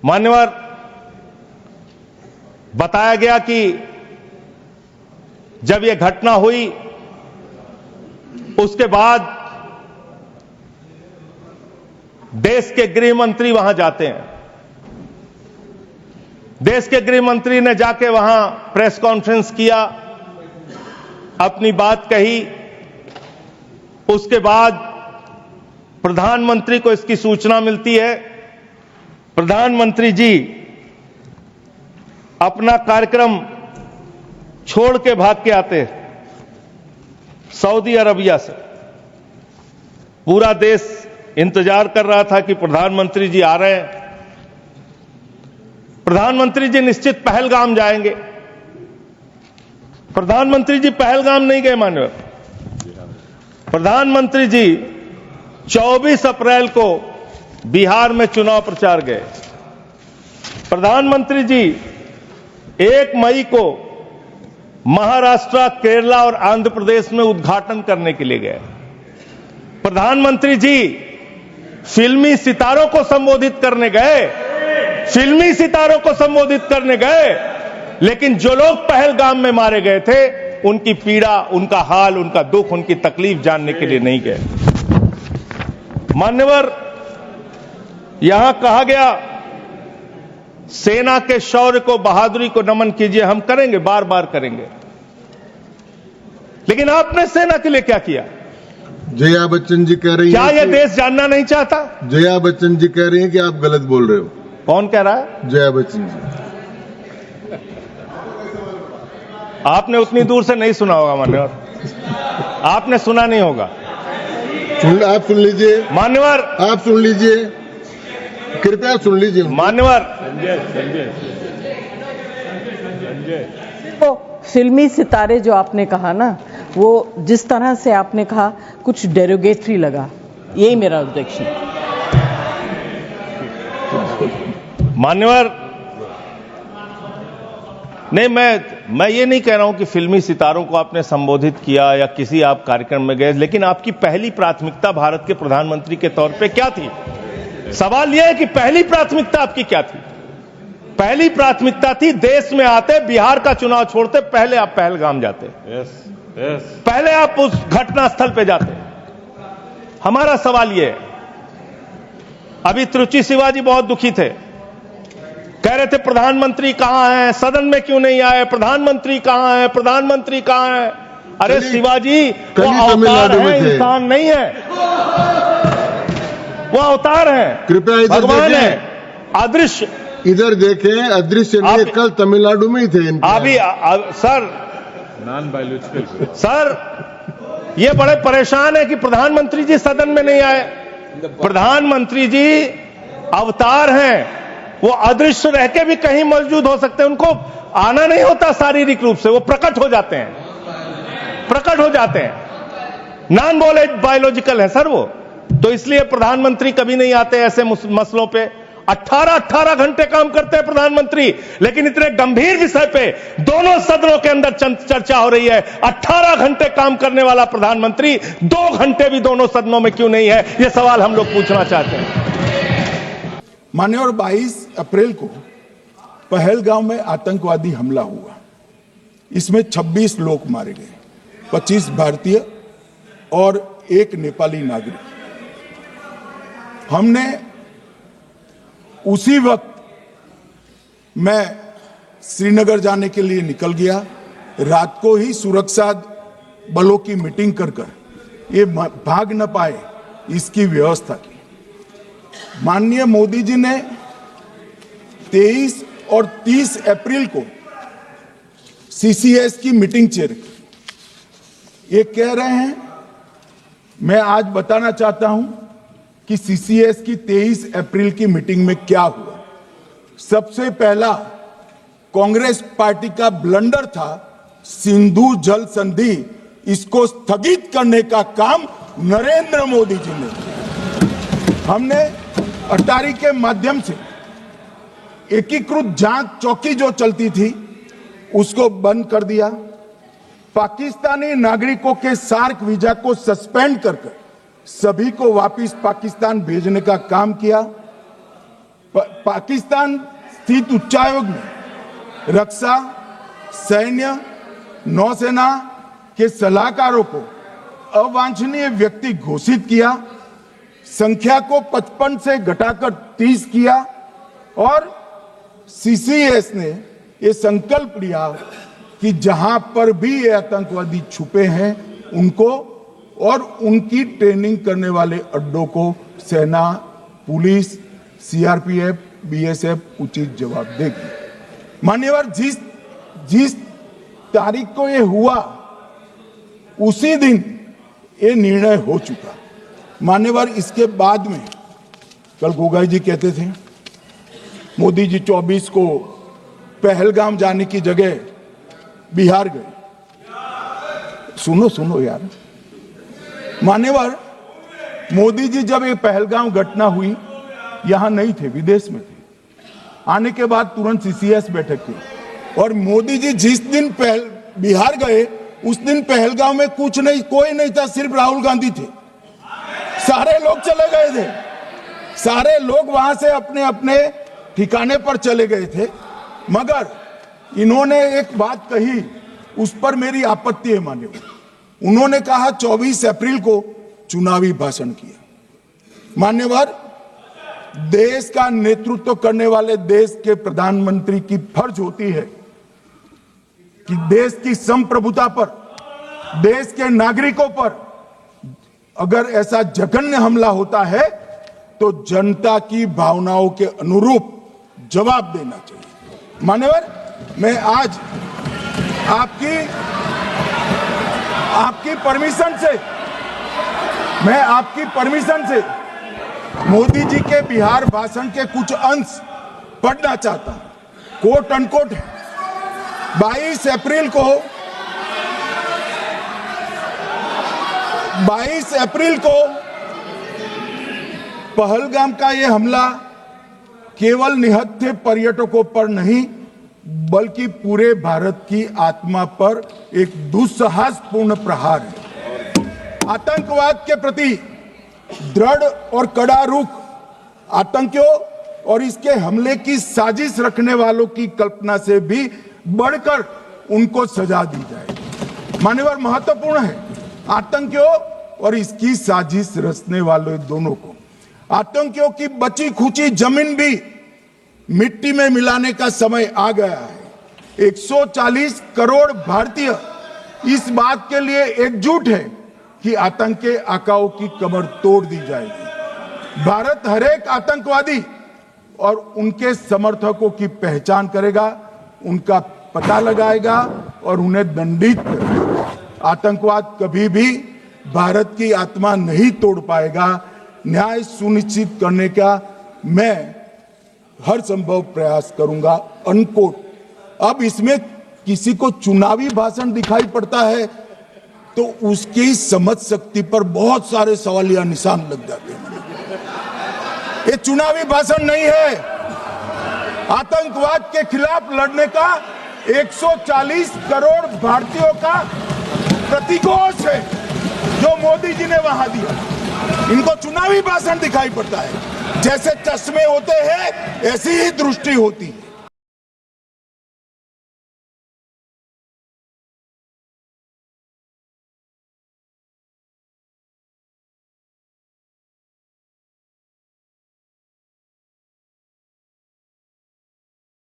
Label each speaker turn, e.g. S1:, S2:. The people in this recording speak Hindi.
S1: मान्यवर, बताया गया कि जब यह घटना हुई उसके बाद देश के गृह मंत्री वहां जाते हैं। देश के गृह मंत्री ने जाके वहां प्रेस कॉन्फ्रेंस किया, अपनी बात कही। उसके बाद प्रधानमंत्री को इसकी सूचना मिलती है। प्रधानमंत्री जी अपना कार्यक्रम छोड़ के भाग के आते हैं सऊदी अरबिया से। पूरा देश इंतजार कर रहा था कि प्रधानमंत्री जी आ रहे हैं। प्रधानमंत्री जी निश्चित पहलगाम जाएंगे। प्रधानमंत्री जी पहलगाम नहीं गए मान्यवर। प्रधानमंत्री जी 24 अप्रैल को बिहार में चुनाव प्रचार गए। प्रधानमंत्री जी 1 मई को महाराष्ट्र, केरला और आंध्र प्रदेश में उद्घाटन करने के लिए गए। प्रधानमंत्री जी फिल्मी सितारों को संबोधित करने गए। फिल्मी सितारों को संबोधित करने गए, लेकिन जो लोग पहलगाम में मारे गए थे उनकी पीड़ा, उनका हाल, उनका दुख, उनकी तकलीफ जानने के लिए नहीं गए। मान्यवर, यहां कहा गया सेना के शौर्य को, बहादुरी को नमन कीजिए। हम करेंगे, बार बार करेंगे, लेकिन आपने सेना के लिए क्या किया?
S2: जया बच्चन जी कह रही
S1: क्या
S2: हैं,
S1: यह देश जानना नहीं चाहता?
S2: जया बच्चन जी कह रही हैं कि आप गलत बोल रहे हो।
S1: कौन कह रहा है?
S2: जया बच्चन जी।
S1: आपने उतनी दूर से नहीं सुना होगा मान्यवर, आपने सुना नहीं होगा।
S2: आप सुन लीजिए
S1: मान्यवर,
S2: आप सुन लीजिए, कृपया सुन लीजिए
S1: मान्यवर।
S3: तो फिल्मी सितारे जो आपने कहा ना, वो जिस तरह से आपने कहा कुछ डेरोगेटरी लगा, यही मेरा ऑब्जेक्शन।
S1: मान्यवर, नहीं, मैं ये नहीं कह रहा हूं कि फिल्मी सितारों को आपने संबोधित किया या किसी आप कार्यक्रम में गए, लेकिन आपकी पहली प्राथमिकता भारत के प्रधानमंत्री के तौर पे क्या थी? सवाल यह है कि पहली प्राथमिकता आपकी क्या थी? पहली प्राथमिकता थी देश में आते, बिहार का चुनाव छोड़ते, पहले आप पहलगाम जाते। पहले आप उस घटना स्थल पे जाते। हमारा सवाल यह है, अभी त्रुचि शिवाजी बहुत दुखी थे, कह रहे थे प्रधानमंत्री कहां हैं, सदन में क्यों नहीं आए, प्रधानमंत्री कहां हैं, प्रधानमंत्री कहां हैं? अरे शिवाजी वो अवतार है, इंसान नहीं है। वो अवतार है,
S2: कृपया
S1: भगवान है, अदृश्य।
S2: इधर देखें, अदृश्य नहीं, कल तमिलनाडु में ही थे
S1: अभी सर,
S4: नॉन बायोलॉजिकल
S1: सर ये बड़े परेशान है कि प्रधानमंत्री जी सदन में नहीं आए। प्रधानमंत्री जी अवतार हैं, वो अदृश्य रह के भी कहीं मौजूद हो सकते हैं। उनको आना नहीं होता शारीरिक रूप से, वो प्रकट हो जाते हैं, प्रकट हो जाते हैं। नॉन बायोलॉजिकल है सर वो, तो इसलिए प्रधानमंत्री कभी नहीं आते ऐसे मसलों पे। 18 घंटे काम करते हैं प्रधानमंत्री, लेकिन इतने गंभीर विषय पे दोनों सदनों के अंदर चर्चा हो रही है। 18 घंटे काम करने वाला प्रधानमंत्री 2 घंटे भी दोनों सदनों में क्यों नहीं है? यह सवाल हम लोग पूछना चाहते हैं।
S5: मान्यवर, 22 अप्रैल को पहलगाम में आतंकवादी हमला हुआ। इसमें 26 लोग मारे गए, 25 भारतीय और 1 नेपाली नागरिक। हमने उसी वक्त मैं श्रीनगर जाने के लिए निकल गया। रात को ही सुरक्षा बलों की मीटिंग कर ये भाग न पाए इसकी व्यवस्था की। माननीय मोदी जी ने 23 और 30 अप्रैल को सीसीएस की मीटिंग चेयर की। ये कह रहे हैं, मैं आज बताना चाहता हूं कि सीसीएस की 23 अप्रैल की मीटिंग में क्या हुआ। सबसे पहला कांग्रेस पार्टी का ब्लंडर था सिंधु जल संधि, इसको स्थगित करने का काम नरेंद्र मोदी जी ने किया। हमने अटारी के माध्यम से एकीकृत जांच चौकी जो चलती थी उसको बंद कर दिया। पाकिस्तानी नागरिकों के सार्क वीजा को सस्पेंड कर सभी को वापस पाकिस्तान भेजने का काम किया। पाकिस्तान स्थित उच्चायोग ने रक्षा, सैन्य, नौसेना के सलाहकारों को अवांछनीय व्यक्ति घोषित किया, संख्या को 55 से घटाकर 30 किया और सीसीएस ने ये संकल्प लिया कि जहां पर भी ये आतंकवादी छुपे हैं उनको और उनकी ट्रेनिंग करने वाले अड्डों को सेना, पुलिस, सीआरपीएफ, बीएसएफ उचित जवाब देगी। मान्यवर, जिस तारीख को ये हुआ उसी दिन ये निर्णय हो चुका। मान्यवर, इसके बाद में कल गोगाई जी कहते थे मोदी जी 24 को पहलगाम जाने की जगह बिहार गए। सुनो यार, मान्यवर, मोदी जी जब ये पहलगाम घटना हुई यहां नहीं थे, विदेश में थे। आने के बाद तुरंत सीसीएस बैठक की और मोदी जी जिस दिन बिहार गए उस दिन पहलगाम में कुछ नहीं, कोई नहीं था, सिर्फ राहुल गांधी थे। सारे लोग चले गए थे, सारे लोग वहां से अपने अपने ठिकाने पर चले गए थे, मगर इन्होंने एक बात कही उस पर मेरी आपत्ति है। मान्यवर, उन्होंने कहा 24 अप्रैल को चुनावी भाषण किया। मान्यवर, देश का नेतृत्व करने वाले देश के प्रधानमंत्री की फर्ज होती है कि देश की संप्रभुता पर, देश के नागरिकों पर अगर ऐसा जघन्य हमला होता है तो जनता की भावनाओं के अनुरूप जवाब देना चाहिए। मान्यवर, मैं आज आपकी परमिशन से मोदी जी के बिहार भाषण के कुछ अंश पढ़ना चाहता हूं। कोट अनकोट है। 22 अप्रैल को पहलगाम का यह हमला केवल निहत्थे पर्यटकों पर नहीं बल्कि पूरे भारत की आत्मा पर एक दुस्साहसपूर्ण प्रहार है। आतंकवाद के प्रति दृढ़ और कड़ा रुख, आतंकियों और इसके हमले की साजिश रखने वालों की कल्पना से भी बढ़कर उनको सजा दी जाए। मान्यवर, महत्वपूर्ण है आतंकियों और इसकी साजिश रचने वाले दोनों को। आतंकियों की बची खुची जमीन भी मिट्टी में मिलाने का समय आ गया है। 140 करोड़ भारतीय इस बात के लिए एकजुट है कि आतंक के आकाओं की कमर तोड़ दी जाएगी। भारत हरेक आतंकवादी और उनके समर्थकों की पहचान करेगा, उनका पता लगाएगा और उन्हें दंडित करेगा। आतंकवाद कभी भी भारत की आत्मा नहीं तोड़ पाएगा। न्याय सुनिश्चित करने का मैं हर संभव प्रयास करूंगा। अनकोट। अब इसमें किसी को चुनावी भाषण दिखाई पड़ता है तो उसकी समझ शक्ति पर बहुत सारे सवालिया निशान लग जाते हैं। ये चुनावी भाषण नहीं है, आतंकवाद के खिलाफ लड़ने का 140 करोड़ भारतीयों का प्रतिघोष है जो मोदी जी ने वहां दिया। इनको चुनावी भाषण दिखाई पड़ता है। जैसे चश्मे होते हैं ऐसी ही दृष्टि होती है।